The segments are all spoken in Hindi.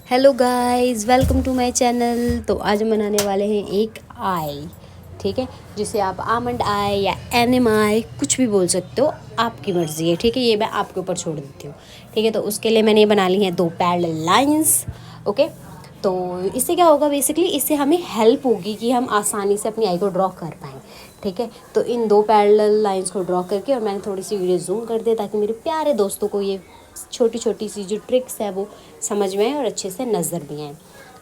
Hello guys, welcome to my channel. तो आज हम बनाने वाले हैं एक आई, ठीक है, जिसे आप आमंड आई या एनिम आई कुछ भी बोल सकते हो, आपकी मर्ज़ी है, ठीक है। ये मैं आपके ऊपर छोड़ देती हूँ, ठीक है। तो उसके लिए मैंने ये बना ली हैं 2 पैरेलल लाइंस, ओके। तो इससे क्या होगा, बेसिकली इससे हमें हेल्प होगी कि हम आसानी से अपनी आई को ड्रॉ कर पाएँ, ठीक है। तो इन 2 पैरेलल लाइंस को ड्रॉ करके, और मैंने थोड़ी सी वीडियो जूम कर दी ताकि मेरे प्यारे दोस्तों को ये छोटी छोटी सी जो ट्रिक्स है वो समझ में आए और अच्छे से नज़र भी आए,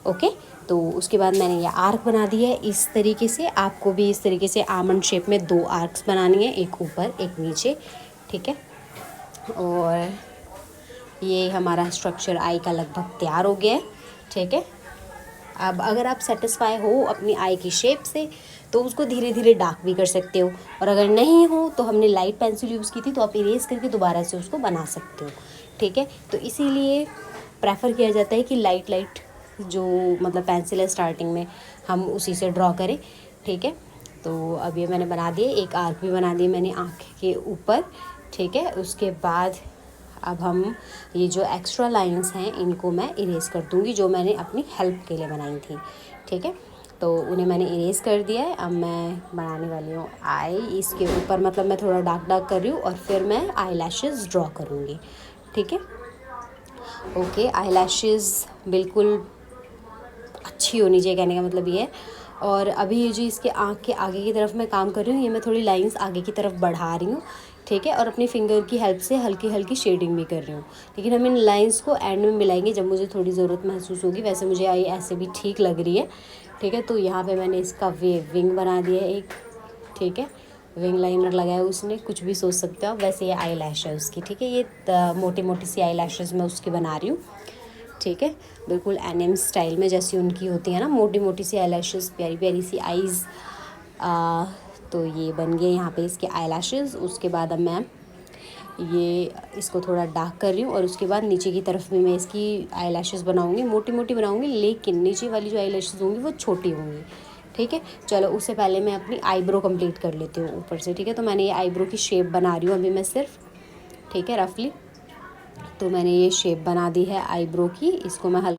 ओके। तो उसके बाद मैंने ये आर्क बना दी है इस तरीके से। आपको भी इस तरीके से आमंड शेप में 2 आर्क्स बनानी है, एक ऊपर एक नीचे, ठीक है। और ये हमारा स्ट्रक्चर आई का लगभग तैयार हो गया है, ठीक है। अब अगर आप सेटिस्फाई हो अपनी आई की शेप से तो उसको धीरे धीरे डार्क भी कर सकते हो, और अगर नहीं हो तो हमने लाइट पेंसिल यूज़ की थी तो आप इरेज करके दोबारा से उसको बना सकते हो, ठीक है। तो इसीलिए प्रेफर किया जाता है कि लाइट लाइट जो मतलब पेंसिल है स्टार्टिंग में हम उसी से ड्रॉ करें, ठीक है। तो अब ये मैंने बना दिए, एक आर्क भी बना दी मैंने आँख के ऊपर, ठीक है। उसके बाद अब हम ये जो एक्स्ट्रा लाइंस हैं इनको मैं इरेज़ कर दूँगी, जो मैंने अपनी हेल्प के लिए बनाई थी, ठीक है। तो उन्हें मैंने इरेज़ कर दिया है। अब मैं बनाने वाली हूँ आई, इसके ऊपर मतलब मैं थोड़ा डार्क डार्क कर रही हूँ, और फिर मैं आई लैशेज़ ड्रॉ करूँगी, ठीक है। ओके, आई लैशेज़ बिल्कुल अच्छी होनी चाहिए, कहने का मतलब ये है। और अभी ये जो इसके आँख के आगे की तरफ मैं काम कर रही हूँ, ये मैं थोड़ी लाइंस आगे की तरफ बढ़ा रही हूँ, ठीक है। और अपनी फिंगर की हेल्प से हल्की हल्की शेडिंग भी कर रही हूँ, लेकिन हम इन लाइंस को एंड में मिलाएंगे जब मुझे थोड़ी ज़रूरत महसूस होगी। वैसे मुझे आई ऐसे भी ठीक लग रही है, ठीक है। तो यहाँ पे मैंने इसका विंग बना दिया है एक, ठीक है। विंग लाइनर लगाया उसने, कुछ भी सोच सकते हो आप। वैसे ये आई लैश है उसकी, ठीक है। ये मोटी मोटी सी आई लैशेज़ मैं उसकी बना रही हूँ, ठीक है। बिल्कुल एनिम स्टाइल में, जैसी उनकी होती है ना, मोटी मोटी सी आई लैशेज़, प्यारी प्यारी सी आईज़। तो ये बन गए यहाँ पे इसके आई लैशेज़। उसके बाद अब मैं ये इसको थोड़ा डार्क कर रही हूँ, और उसके बाद नीचे की तरफ भी मैं इसकी आई लैशेज़ बनाऊँगी, मोटी मोटी बनाऊँगी, लेकिन नीचे वाली जो आई लैशेज़ होंगी वो छोटी होंगी, ठीक है। चलो उससे पहले मैं अपनी आईब्रो कंप्लीट कर लेती हूँ ऊपर से, ठीक है। तो मैंने ये आईब्रो की शेप बना रही हूँ अभी मैं सिर्फ, ठीक है, रफली। तो मैंने ये शेप बना दी है आईब्रो की, इसको मैं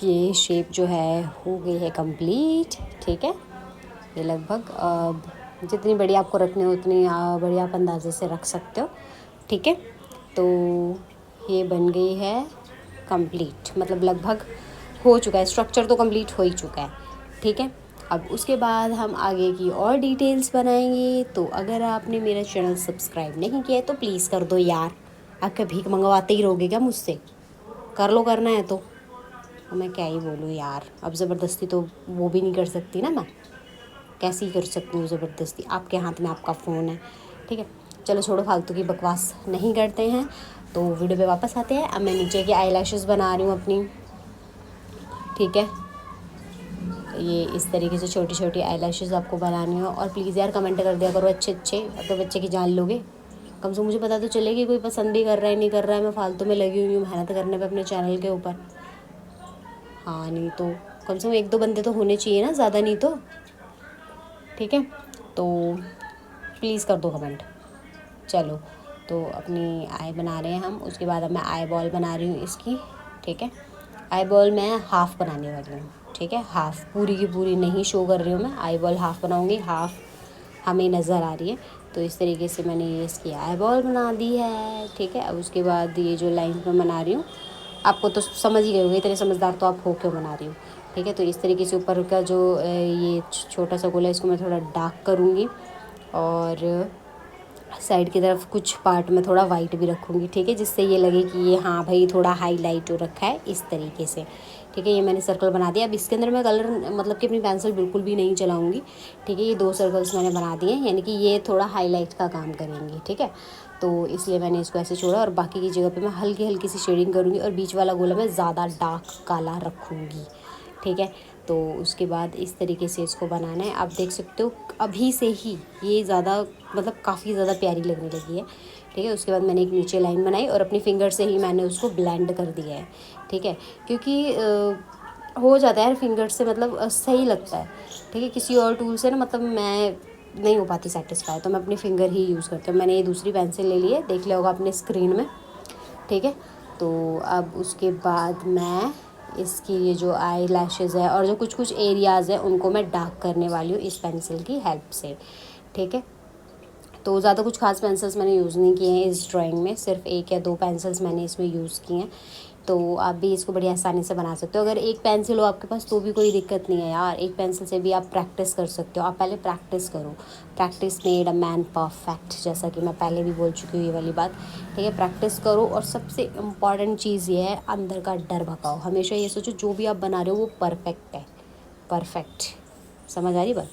ये शेप जो है हो गई है कंप्लीट, ठीक है। ये लगभग जितनी बड़ी आपको रखनी हो उतनी बड़ी आप अंदाजे से रख सकते हो, ठीक है। तो ये बन गई है कंप्लीट, मतलब लगभग हो चुका है, स्ट्रक्चर तो कंप्लीट हो ही चुका है, ठीक है। अब उसके बाद हम आगे की और डिटेल्स बनाएंगे। तो अगर आपने मेरा चैनल सब्सक्राइब नहीं किया है तो प्लीज़ कर दो यार। आप क्या भीख मंगवाते ही रहोगे क्या मुझसे? कर लो, करना है तो। मैं क्या ही बोलूँ यार, अब ज़बरदस्ती तो वो भी नहीं कर सकती ना मैं, कैसे ही कर सकती हूँ ज़बरदस्ती? आपके हाथ में आपका फ़ोन है, ठीक है। चलो छोड़ो, फालतू की बकवास नहीं करते हैं, तो वीडियो पे वापस आते हैं। अब मैं नीचे की आई लैशेज़ बना रही हूँ अपनी, ठीक है। ये इस तरीके से छोटी छोटी आई लैशेज़ आपको बनानी हो, और प्लीज़ यार कमेंट कर दिया करो अच्छे अच्छे, अब तो बच्चे की जान लोगे। कम से कम मुझे पता तो चलेगी कोई पसंद भी कर रहा है नहीं कर रहा है। मैं फालतू में लगी हुई हूँ मेहनत करने पे अपने चैनल के ऊपर। हाँ, नहीं तो कम से कम 1-2 बंदे तो होने चाहिए ना, ज़्यादा नहीं तो, ठीक है। तो प्लीज़ कर दो कमेंट। चलो, तो अपनी आई बना रहे हैं हम। उसके बाद अब मैं आई बॉल बना रही हूँ इसकी, ठीक है। आई बॉल मैं हाफ़ बनाने वाली हूँ, ठीक है। हाफ़, पूरी की पूरी नहीं शो कर रही हूँ मैं, आई बॉल हाफ़ बनाऊँगी, हाफ़ हमें नज़र आ रही है। तो इस तरीके से मैंने ये इसकी आई बॉल बना दी है, ठीक है। अब उसके बाद ये जो लाइन मैं बना रही हूँ, आपको तो समझ ही गए होंगे, इतने समझदार तो आप हो क्यों बना रही हूँ, ठीक है। तो इस तरीके से ऊपर का जो ये छोटा सा गोला है इसको मैं थोड़ा डार्क करूँगी, और साइड की तरफ कुछ पार्ट में थोड़ा वाइट भी रखूँगी, ठीक है, जिससे ये लगे कि ये हाँ भाई थोड़ा हाईलाइट हो रखा है, इस तरीके से, ठीक है। ये मैंने सर्कल बना दिया। अब इसके अंदर मैं कलर मतलब कि अपनी पेंसिल बिल्कुल भी नहीं चलाऊँगी, ठीक है। ये 2 सर्कल्स मैंने बना दिए हैं, यानी कि ये थोड़ा हाईलाइट का काम करेंगे, ठीक है। तो इसलिए मैंने इसको ऐसे छोड़ा, और बाकी की जगह पे मैं हल्की हल्की सी शेडिंग करूँगी, और बीच वाला गोला मैं ज़्यादा डार्क काला रखूँगी, ठीक है। तो उसके बाद इस तरीके से इसको बनाना है। आप देख सकते हो अभी से ही ये ज़्यादा मतलब काफ़ी ज़्यादा प्यारी लगने लगी है, ठीक है। उसके बाद मैंने एक नीचे लाइन बनाई, और अपनी फिंगर से ही मैंने उसको ब्लेंड कर दिया है, ठीक है। क्योंकि हो जाता है यार फिंगर से, मतलब सही लगता है, ठीक है। किसी और टूल से ना मतलब मैं नहीं हो पाती सेटिस्फाई, तो मैं अपनी फिंगर ही यूज़ करती हूँ। मैंने ये दूसरी पेंसिल ले ली है, देख लिया होगा अपने स्क्रीन में, ठीक है। तो अब उसके बाद मैं इसकी ये जो आई लैशेज़ है और जो कुछ कुछ एरियाज़ है उनको मैं डार्क करने वाली हूँ इस पेंसिल की हेल्प से, ठीक है। तो ज़्यादा कुछ खास पेंसिल्स मैंने यूज़ नहीं किए हैं इस ड्राइंग में, सिर्फ 1 या 2 पेंसिल्स मैंने इसमें यूज़ किए हैं। तो आप भी इसको बड़ी आसानी से बना सकते हो। अगर एक पेंसिल हो आपके पास तो भी कोई दिक्कत नहीं है यार, एक पेंसिल से भी आप प्रैक्टिस कर सकते हो। आप पहले प्रैक्टिस करो, practice made a man perfect, जैसा कि मैं पहले भी बोल चुकी हूँ ये वाली बात, ठीक है। प्रैक्टिस करो और सबसे इम्पॉर्टेंट चीज़ ये है, अंदर का डर भगाओ। हमेशा ये सोचो जो भी आप बना रहे हो वो परफेक्ट है, परफेक्ट। समझ आ रही बात?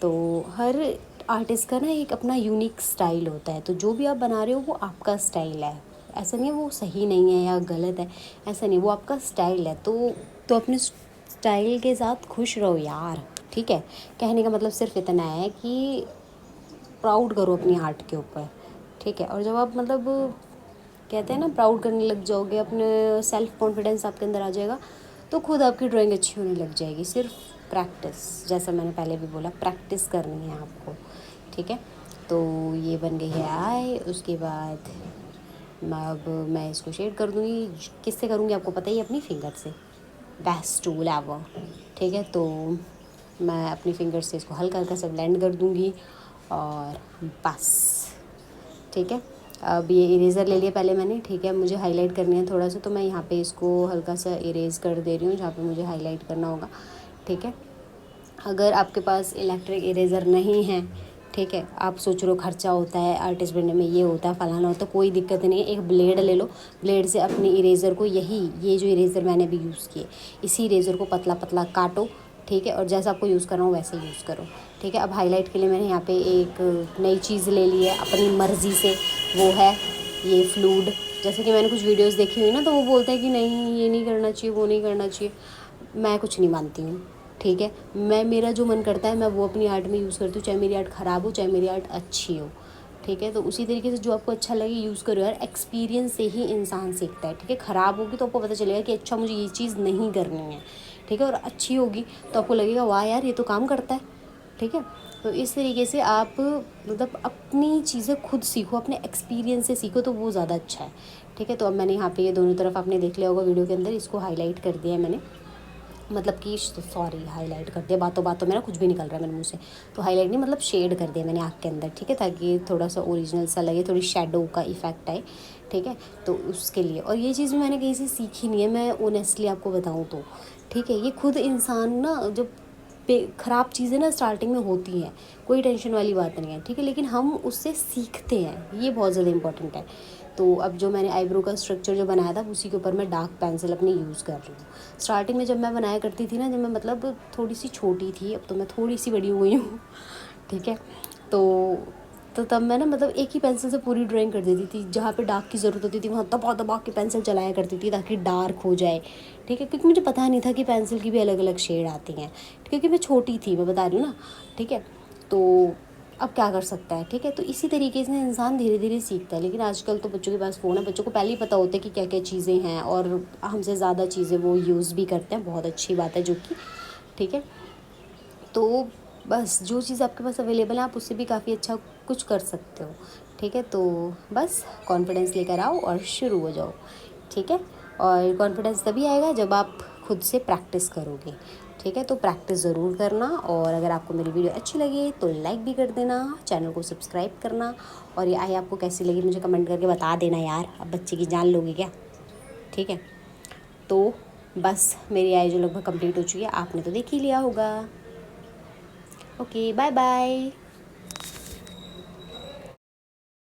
तो हर आर्टिस्ट का ना एक अपना यूनिक स्टाइल होता है, तो जो भी आप बना रहे हो वो आपका स्टाइल है। ऐसा नहीं है वो सही नहीं है या गलत है, ऐसा नहीं, वो आपका स्टाइल है। तो अपने स्टाइल के साथ खुश रहो यार, ठीक है। कहने का मतलब सिर्फ इतना है कि प्राउड करो अपनी आर्ट के ऊपर, ठीक है। और जब आप मतलब कहते हैं ना प्राउड करने लग जाओगे, अपने सेल्फ कॉन्फिडेंस आपके अंदर आ जाएगा, तो खुद आपकी ड्राइंग अच्छी होने लग जाएगी। सिर्फ प्रैक्टिस, जैसा मैंने पहले भी बोला, प्रैक्टिस करनी है आपको, ठीक है। तो ये बन गई है आई। उसके बाद मैं इसको शेड कर दूँगी। किससे करूँगी आपको पता ही, अपनी फिंगर से, बेस्ट टूल एवर, ठीक है। तो मैं अपनी फिंगर से इसको हल्का हल्का सा ब्लेंड कर दूँगी और बस, ठीक है। अब ये इरेज़र ले लिया पहले मैंने, ठीक है। मुझे हाईलाइट करनी है थोड़ा सा, तो मैं यहाँ पे इसको हल्का सा इरेज़ कर दे रही हूँ जहाँ पे मुझे हाईलाइट करना होगा, ठीक है। अगर आपके पास इलेक्ट्रिक इरेज़र नहीं है, ठीक है, आप सोच रहे हो खर्चा होता है आर्टिस्ट बनने में, ये होता है फलाना होता है, कोई दिक्कत नहीं है। एक ब्लेड ले लो, ब्लेड से अपनी इरेज़र को, ये जो इरेज़र मैंने भी यूज़ किए, इसी इरेज़र को पतला पतला काटो, ठीक है। और जैसा आपको यूज़ करना हो वैसे यूज़ करो, ठीक है। अब हाईलाइट के लिए मैंने यहाँ पे एक नई चीज़ ले ली है अपनी मर्ज़ी से, वो है ये फ्लूड। जैसे कि मैंने कुछ वीडियोस देखी हुई ना, तो वो बोलते हैं कि नहीं ये नहीं करना चाहिए, वो नहीं करना चाहिए। मैं कुछ नहीं मानती हूँ, ठीक है। मेरा जो मन करता है मैं वो अपनी आर्ट में यूज़ करती हूँ, चाहे मेरी आर्ट ख़राब हो चाहे मेरी आर्ट अच्छी हो, ठीक है। तो उसी तरीके से जो आपको अच्छा लगे यूज़ करो यार। एक्सपीरियंस से ही इंसान सीखता है, ठीक है। ख़राब होगी तो आपको पता चलेगा कि अच्छा मुझे ये चीज़ नहीं करनी है, ठीक है। और अच्छी होगी तो आपको लगेगा वाह यार ये तो काम करता है, ठीक है। तो इस तरीके से आप मतलब अपनी चीज़ें खुद सीखो, अपने एक्सपीरियंस से सीखो, तो वो ज़्यादा अच्छा है, ठीक है। तो अब मैंने यहाँ पे ये दोनों तरफ आपने देख लिया होगा वीडियो के अंदर, इसको हाईलाइट कर दिया है मैंने, मतलब कि सॉरी हाईलाइट कर दिया, बातों बातों में ना कुछ भी निकल रहा है मेरे मुंह से। तो हाईलाइट नहीं, मतलब शेड कर दिया मैंने आँख के अंदर, ठीक है, ताकि थोड़ा सा ओरिजिनल सा लगे, थोड़ी शेडो का इफेक्ट आए, ठीक है। तो उसके लिए, और ये चीज़ भी मैंने कहीं से सीखी नहीं है, मैं ऑनेस्टली आपको बताऊँ तो, ठीक है। ये खुद इंसान ना जब ख़राब चीज़ें ना स्टार्टिंग में होती हैं, कोई टेंशन वाली बात नहीं है, ठीक है, लेकिन हम उससे सीखते हैं, ये बहुत ज़्यादा इंपॉर्टेंट है। तो अब जो मैंने आईब्रो का स्ट्रक्चर जो बनाया था उसी के ऊपर मैं डार्क पेंसिल अपनी यूज़ कर रही हूँ। स्टार्टिंग में जब मैं बनाया करती थी ना, जब मैं मतलब थोड़ी सी छोटी थी, अब तो मैं थोड़ी सी बड़ी हो गई हूँ, ठीक है। तो तब मैं ना मतलब एक ही पेंसिल से पूरी ड्राइंग कर देती थी, जहाँ पे डार्क की ज़रूरत होती थी वहाँ दबा दबा के पेंसिल चलाया करती थी ताकि डार्क हो जाए, ठीक है। क्योंकि मुझे पता नहीं था कि पेंसिल की भी अलग अलग शेड आती हैं, क्योंकि मैं छोटी थी, मैं बता रही हूँ ना, ठीक है। तो अब क्या कर सकता है, ठीक है। तो इसी तरीके से इंसान धीरे धीरे सीखता है। लेकिन आजकल तो बच्चों के पास फ़ोन है, बच्चों को पहले ही पता होता है कि क्या क्या चीज़ें हैं, और हमसे ज़्यादा चीज़ें वो यूज़ भी करते हैं, बहुत अच्छी बात है जो कि, ठीक है। तो बस जो चीज़ आपके पास अवेलेबल है आप उससे भी काफ़ी अच्छा कुछ कर सकते हो, ठीक है। तो बस कॉन्फिडेंस लेकर आओ और शुरू हो जाओ, ठीक है। और कॉन्फिडेंस तभी आएगा जब आप खुद से प्रैक्टिस करोगे, ठीक है। तो प्रैक्टिस ज़रूर करना, और अगर आपको मेरी वीडियो अच्छी लगी तो लाइक भी कर देना, चैनल को सब्सक्राइब करना, और ये आई आपको कैसी लगी मुझे कमेंट करके बता देना यार। अब बच्चे की जान लोगे क्या, ठीक है। तो बस मेरी आई जो लगभग कंप्लीट हो चुकी है, आपने तो देख ही लिया होगा। Okay bye bye.